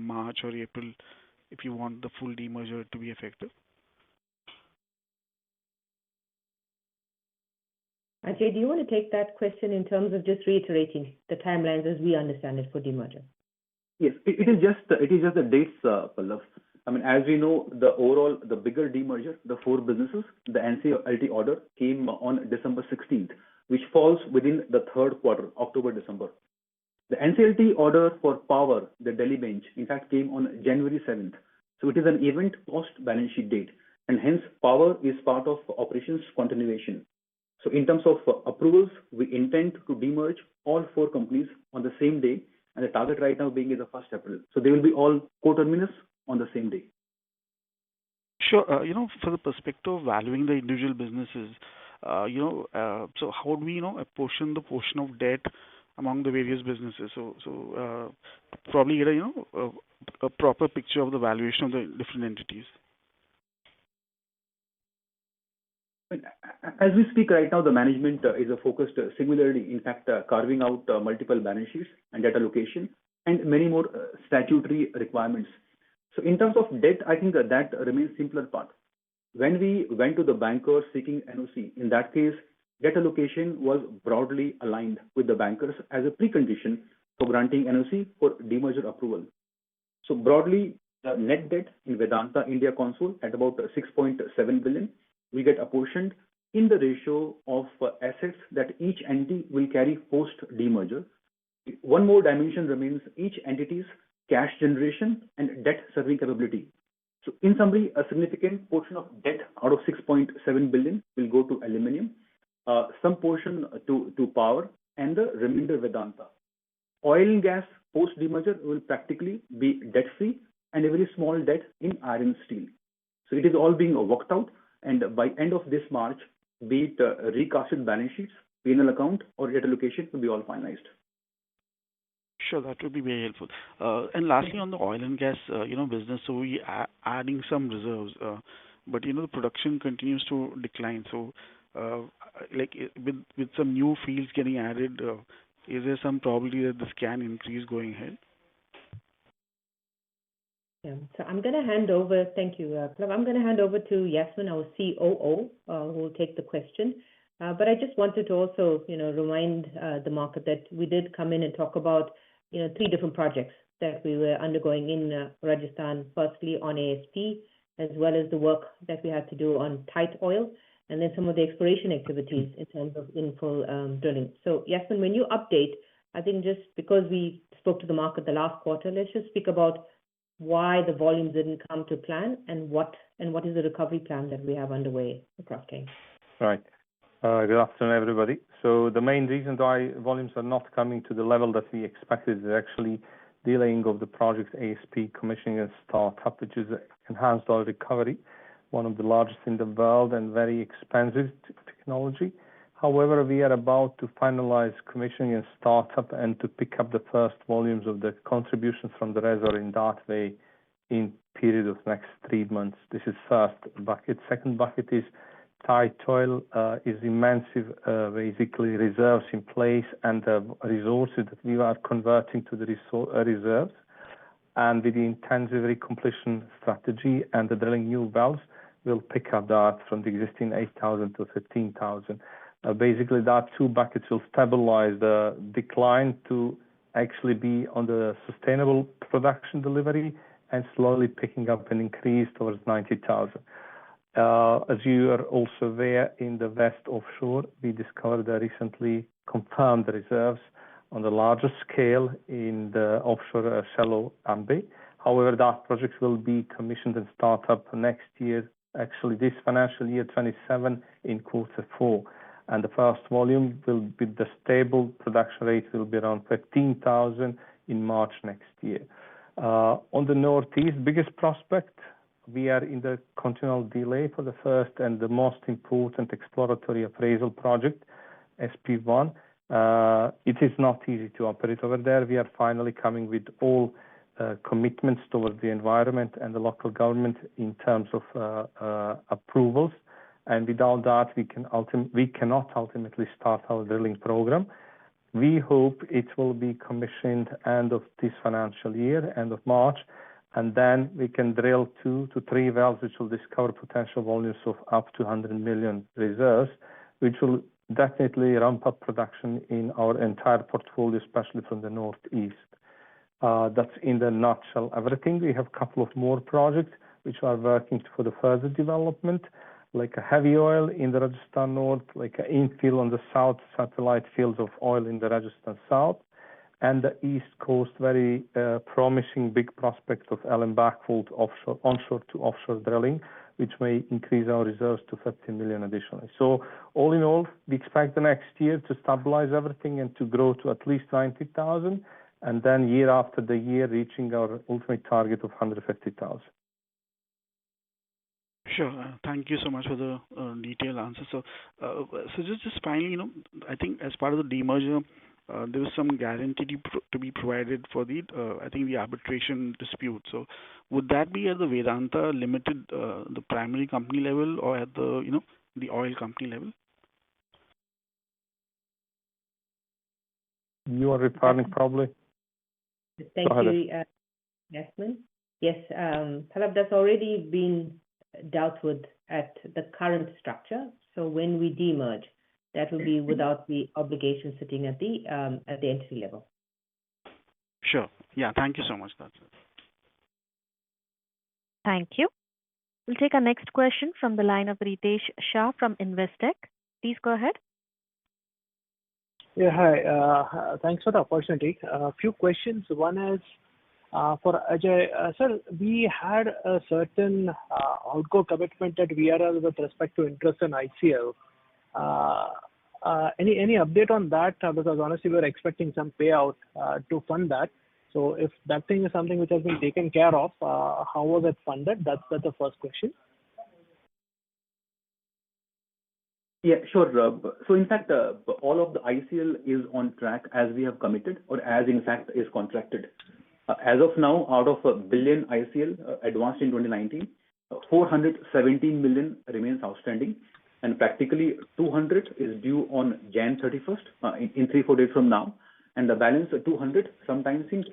March or April, if you want the full demerger to be effective? Ajay, do you want to take that question in terms of just reiterating the timelines as we understand it for demerger? Yes, it is just the dates, Pallav. I mean, as we know, the bigger demerger, the 4 businesses, the NCLT order came on December 16th, which falls within the third quarter, October-December. The NCLT order for power, the Delhi bench, in fact, came on January 7th. So it is an event post-balance sheet date, and hence power is part of operations continuation. So in terms of approvals, we intend to demerge all 4 companies on the same day, and the target right now being is the 1st April. So they will be all co-terminus on the same day. Sure. For the perspective of valuing the individual businesses, so how do we, apportion the portion of debt among the various businesses? So probably get a proper picture of the valuation of the different entities. As we speak right now, the management is focused singularly, in fact, carving out multiple balance sheets and debt allocation and many more statutory requirements. So in terms of debt, I think that remains simpler part. When we went to the bankers seeking NOC, in that case, debt allocation was broadly aligned with the bankers as a precondition for granting NOC for demerger approval. So broadly, the net debt in Vedanta India Console at about 6.7 billion will get apportioned in the ratio of assets that each entity will carry post demerger. One more dimension remains each entity's cash generation and debt serving capability. So in summary, a significant portion of debt out of 6.7 billion will go to aluminum, some portion to power, and the remainder Vedanta. Oil and gas post demerger will practically be debt free and a very small debt in iron and steel. So it is all being worked out, and by end of this March, be it recasted balance sheets, P&L account, or debt allocation will be all finalized. Sure, that would be very helpful. And lastly, on the oil and gas, business, so we are adding some reserves, but the production continues to decline. So, with some new fields getting added, is there some probability that this can increase going ahead? Yeah. So I'm going to hand over. Thank you, Plav. I'm going to hand over to Yasmin, our COO, who will take the question. But I just wanted to also, remind the market that we did come in and talk about, 3 different projects that we were undergoing in Rajasthan. Firstly, on ASP, as well as the work that we had to do on tight oil, and then some of the exploration activities in terms of infill drilling. So, Yasmin, when you update, I think just because we spoke to the market the last quarter, let's just speak about why the volumes didn't come to plan and what is the recovery plan that we have underway across Kenya. Right. Good afternoon, everybody. So the main reason why volumes are not coming to the level that we expected is actually delaying of the project's ASP commissioning and startup, which is enhanced oil recovery, one of the largest in the world and very expensive technology. However, we are about to finalize commissioning and startup and to pick up the first volumes of the contributions from the reservoir in that way in period of next 3 months. This is first bucket. Second bucket is tight oil, is immense, basically reserves in place and the resources that we are converting to the reserves. And with the intensive recompletion strategy and the drilling new wells, we'll pick up that from the existing 8,000 to 15,000. Basically, that 2 buckets will stabilize the decline to actually be on the sustainable production delivery and slowly picking up an increase towards 90,000. As you are also aware, in the West offshore, we discovered recently confirmed the reserves on the larger scale in the offshore shallow Ambe. However, that project will be commissioned and start up next year, actually this financial year 27 in Q4. And the first volume will be the stable production rate will be around 15,000 in March next year. On the Northeast, biggest prospect, we are in the continual delay for the first and the most important exploratory appraisal project, SP1. It is not easy to operate over there. We are finally coming with all commitments towards the environment and the local government in terms of approvals. And without that, we cannot ultimately start our drilling program. We hope it will be commissioned end of this financial year, end of March, and then we can drill 2 to 3 wells, which will discover potential volumes of up to 100 million reserves, which will definitely ramp up production in our entire portfolio, especially from the Northeast. That's in the nutshell everything. We have a couple of more projects which are working for the further development, like a heavy oil in the Rajasthan North, like an infill on the south, satellite fields of oil in the Rajasthan South, and the East Coast, very promising big prospect of LM backfold onshore to offshore drilling, which may increase our reserves to 50 million additionally. So all in all, we expect the next year to stabilize everything and to grow to at least 90,000, and then year after the year reaching our ultimate target of 150,000. Sure. Thank you so much for the detailed answer. So just finally, I think as part of the demerger, there was some guarantee to be provided for the, I think, the arbitration dispute. So would that be at the Vedanta Limited, the primary company level, or at the, the oil company level? You are referring probably. Thank you, Yasmin. Yes, Talab, that's already been dealt with at the current structure. So when we demerge, that will be without the obligation sitting at the entity level. Sure. Yeah, thank you so much. That's it. Thank you. We'll take our next question from the line of Ritesh Shah from Investec. Please go ahead. Yeah, hi. Thanks for the opportunity. A few questions. One is for Ajay. Sir, we had a certain outgo commitment at VRL with respect to interest in ICL. Any update on that? Because honestly, we were expecting some payout to fund that. So if that thing is something which has been taken care of, how was it funded? That's the first question. Yeah, sure. So in fact, all of the ICL is on track as we have committed, or as in fact is contracted. As of now, out of $1 billion ICL advanced in 2019, 417 million remains outstanding, and practically 200 is due on Jan 31st in 3-4 days from now, and the balance 200 sometimes in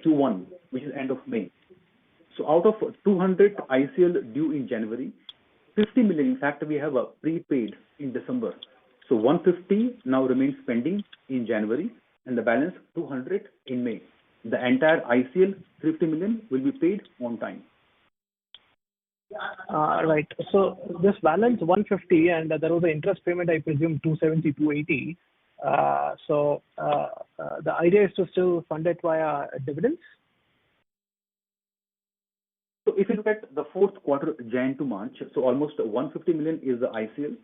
Q1, which is end of May. So out of 200 ICL due in January, 50 million, in fact, we have prepaid in December. So 150 now remains pending in January, and the balance 200 in May. The entire ICL 50 million will be paid on time. Right. So this balance 150, and there was an interest payment, I presume 270, 280. So the idea is to still fund it via dividends? So if you look at the fourth quarter, Jan to March, so almost 150 million is the ICL.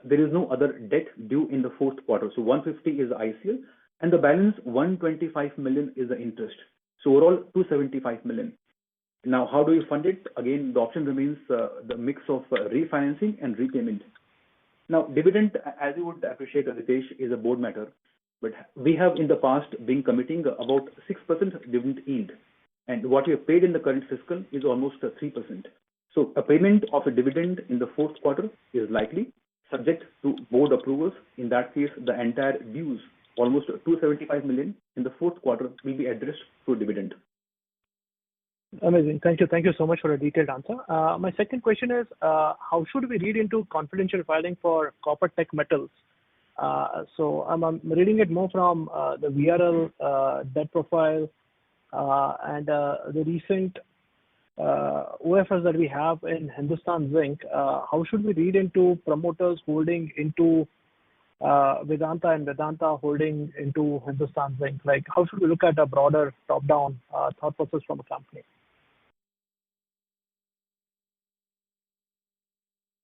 There is no other debt due in the fourth quarter. So 150 is the ICL, and the balance 125 million is the interest. So overall 275 million. Now, how do you fund it? Again, the option remains the mix of refinancing and repayment. Now, dividend, as you would appreciate, Ritesh, is a board matter, but we have in the past been committing about 6% dividend yield, and what we have paid in the current fiscal is almost 3%. So a payment of a dividend in the fourth quarter is likely, subject to board approvals. In that case, the entire dues, almost 275 million in the fourth quarter, will be addressed through dividend. Amazing. Thank you. Thank you so much for a detailed answer. My second question is, how should we read into confidential filing for copper tech metals? So I'm reading it more from the VRL debt profile and the recent OFS that we have in Hindustan Zinc. How should we read into promoters holding into Vedanta and Vedanta holding into Hindustan Zinc? Like, how should we look at a broader top-down thought process from a company?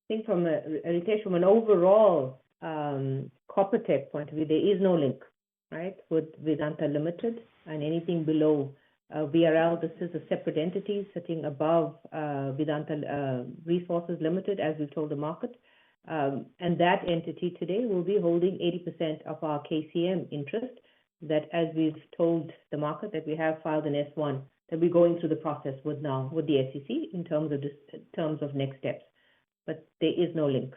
I think from an overall copper tech point of view, there is no link, right, with Vedanta Limited, and anything below VRL. This is a separate entity sitting above Vedanta Resources Limited, as we've told the market. And that entity today will be holding 80% of our KCM interest, that, as we've told the market, that we have filed an S1 that we're going through the process with now with the SEC in terms of next steps. But there is no link.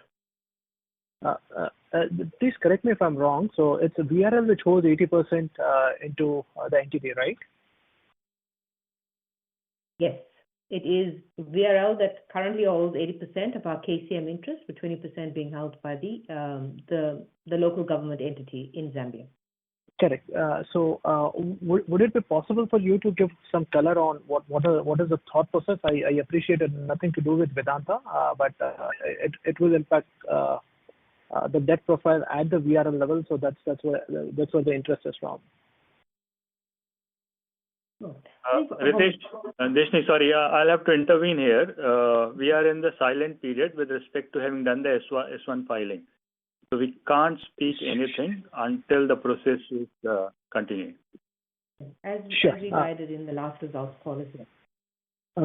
Please correct me if I'm wrong. So it's a VRL which holds 80% into the entity, right? Yes, it is VRL that currently holds 80% of our KCM interest, with 20% being held by the local government entity in Zambia. Correct. So would it be possible for you to give some color on what is the thought process? I appreciate it, nothing to do with Vedanta, but it will impact the debt profile at the VRL level. So that's where the interest is from. Ritesh, Deshni, sorry, I'll have to intervene here. We are in the silent period with respect to having done the S1 filing. So we can't speak anything until the process is continuing. As we guided in the last results call as well.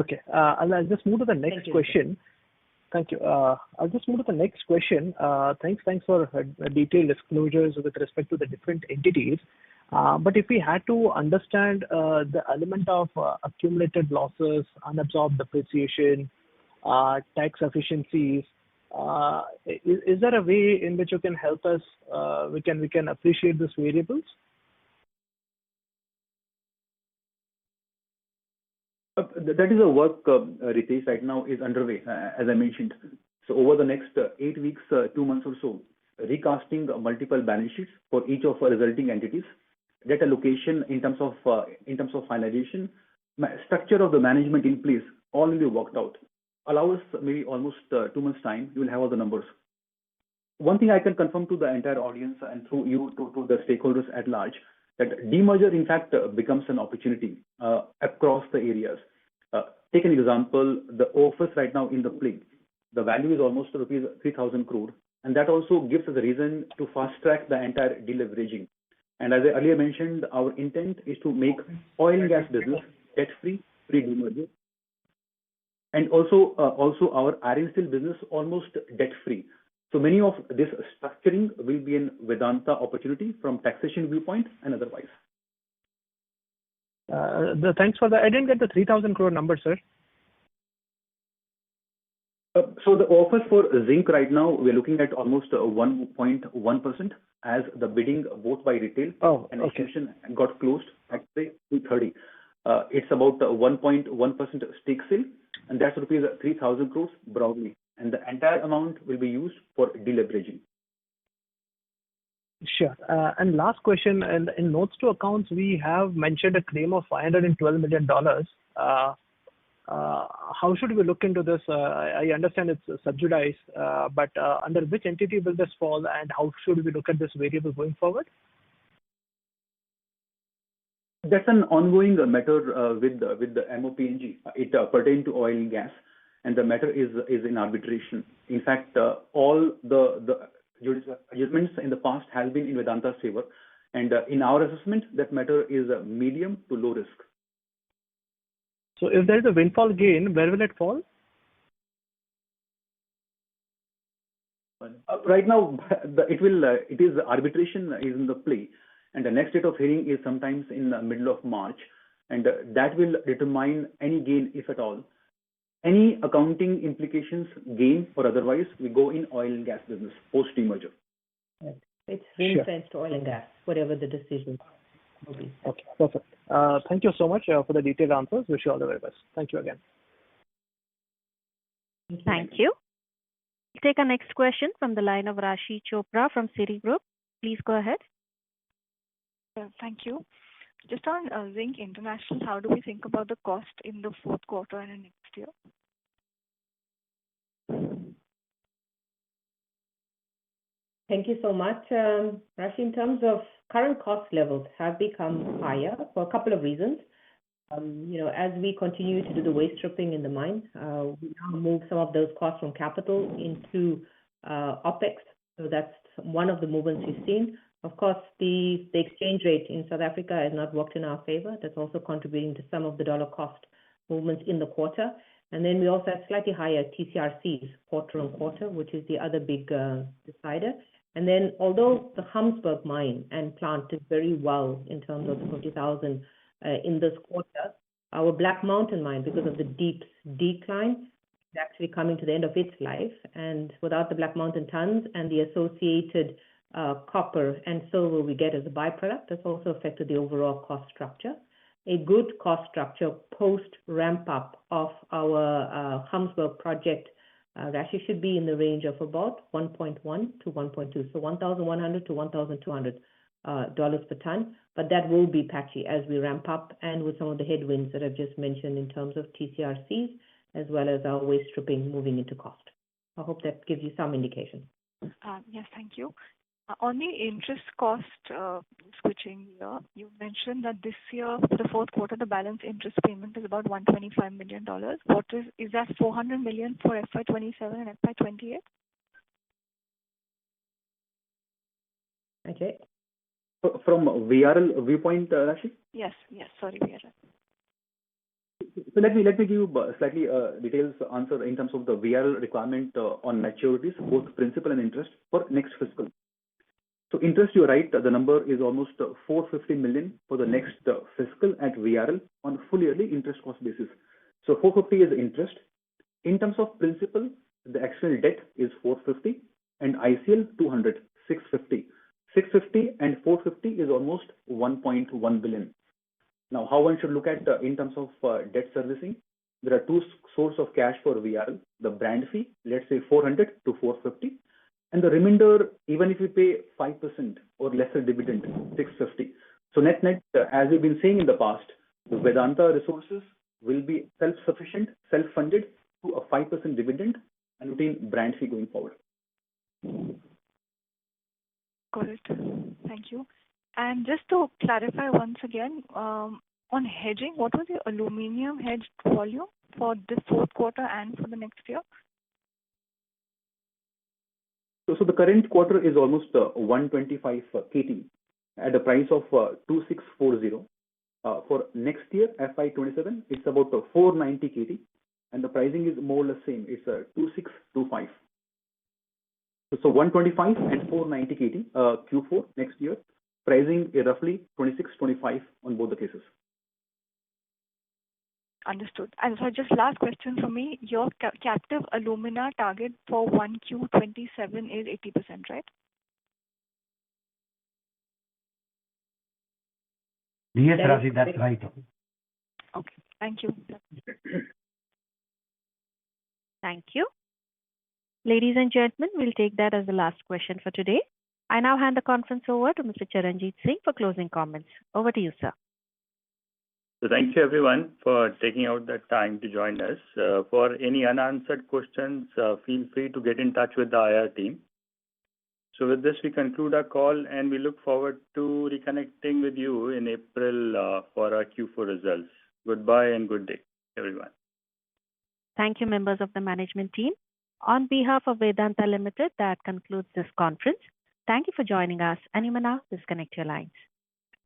Okay. I'll just move to the next question. Thank you. I'll just move to the next question. Thanks for detailed disclosures with respect to the different entities. But if we had to understand the element of accumulated losses, unabsorbed depreciation, tax efficiencies, is there a way in which you can help us? We can appreciate these variables. That is a work, Ritesh, right now is underway, as I mentioned. So over the next 8 weeks, 2 months or so, recasting multiple balance sheets for each of our resulting entities, debt allocation in terms of finalization, structure of the management in place, all will be worked out. Allow us maybe almost 2 months time, you will have all the numbers. One thing I can confirm to the entire audience and through you to the stakeholders at large, that demerger in fact becomes an opportunity across the areas. Take an example, the office right now in the play, the value is almost rupees 3,000 crore, and that also gives us a reason to fast track the entire deleveraging. And as I earlier mentioned, our intent is to make oil and gas business debt-free, pre-demerger, and also our iron steel business almost debt-free. So many of this structuring will be in Vedanta opportunity from taxation viewpoint and otherwise. Thanks for that. I didn't get the 3,000 crore number, sir. So the offers for zinc right now, we're looking at almost 1.1% as the bidding both by retail and institution got closed at say 230. It's about 1.1% stake sale, and that's rupees 3,000 crores broadly. And the entire amount will be used for deleveraging. Sure. And last question, in notes to accounts, we have mentioned a claim of $512 million. How should we look into this? I understand it's sub judice, but under which entity will this fall, and how should we look at this variable going forward? That's an ongoing matter with the MOPNG. It pertains to oil and gas, and the matter is in arbitration. In fact, all the judgments in the past has been in Vedanta's favor, and in our assessment, that matter is medium to low risk. So if there is a windfall gain, where will it fall? Right now, it is arbitration is in the play, and the next date of hearing is sometimes in the middle of March, and that will determine any gain, if at all. Any accounting implications, gain or otherwise, we go in oil and gas business post demerger. Right. It's ring-fenced to oil and gas, whatever the decision will be. Okay, perfect. Thank you so much for the detailed answers. Wish you all the very best. Thank you again. Thank you. We'll take our next question from the line of Rashi Chopra from Citigroup. Please go ahead. Thank you. Just on Zinc International, how do we think about the cost in the fourth quarter and next year? Thank you so much. Rashi, in terms of current cost levels have become higher for a couple of reasons. As we continue to do the waste stripping in the mine, we now move some of those costs from capital into OPEX. So that's one of the movements we've seen. Of course, the exchange rate in South Africa has not worked in our favor. That's also contributing to some of the dollar cost movements in the quarter. And then we also have slightly higher TCRCs quarter on quarter, which is the other big decider. And then although the Hamsberg mine and plant did very well in terms of the 50,000 in this quarter, our Black Mountain mine, because of the deep decline, is actually coming to the end of its life. And without the Black Mountain tons and the associated copper and silver we get as a byproduct, that's also affected the overall cost structure. A good cost structure post ramp up of our Hamsberg project actually should be in the range of about 1.1 to 1.2, so $1,100 to $1,200 per ton. But that will be patchy as we ramp up and with some of the headwinds that I've just mentioned in terms of TCRCs as well as our waste stripping moving into cost. I hope that gives you some indication. Yes, thank you. On the interest cost switching here, you mentioned that this year, for the fourth quarter, the balance interest payment is about $125 million. What is that $400 million for FY27 and FY28? Okay. From VRL viewpoint, Rashi? Yes, sorry, VRL. So let me give you slightly details answer in terms of the VRL requirement on maturities, both principal and interest for next fiscal. So interest, you're right, the number is almost $450 million for the next fiscal at VRL on full yearly interest cost basis. So 450 is interest. In terms of principal, the actual debt is 450 and ICL 200, 650. 650 and 450 is almost 1.1 billion. Now, how one should look at in terms of debt servicing, there are two sources of cash for VRL. The brand fee, let's say 400 to 450, And the remainder, even if we pay 5% or lesser dividend, 650. So net, as we've been saying in the past, the Vedanta resources will be self-sufficient, self-funded to a 5% dividend and routine brand fee going forward. Got it. Thank you. And just to clarify once again, on hedging, what was the aluminum hedged volume for this fourth quarter and for the next year? So the current quarter is almost 125 KT at a price of 2640. For next year, FY27, it's about 490 KT, and the pricing is more or less same. It's 2625. So 125 and 490 KT Q4 next year. Pricing is roughly 2625 on both the cases. Understood. And so just last question for me. Your captive alumina target for 1Q27 is 80%, right? Yes, Razi, that's right. Okay. Thank you. Thank you. Ladies and gentlemen, we'll take that as the last question for today. I now hand the conference over to Mr. Charanjit Singh for closing comments. Over to you, sir. So thank you everyone for taking out the time to join us. For any unanswered questions, feel free to get in touch with the IR team. So with this, we conclude our call and we look forward to reconnecting with you in April for our Q4 results. Goodbye and good day, everyone. Thank you, members of the management team. On behalf of Vedanta Limited, that concludes this conference. Thank you for joining us, and you may now disconnect your lines.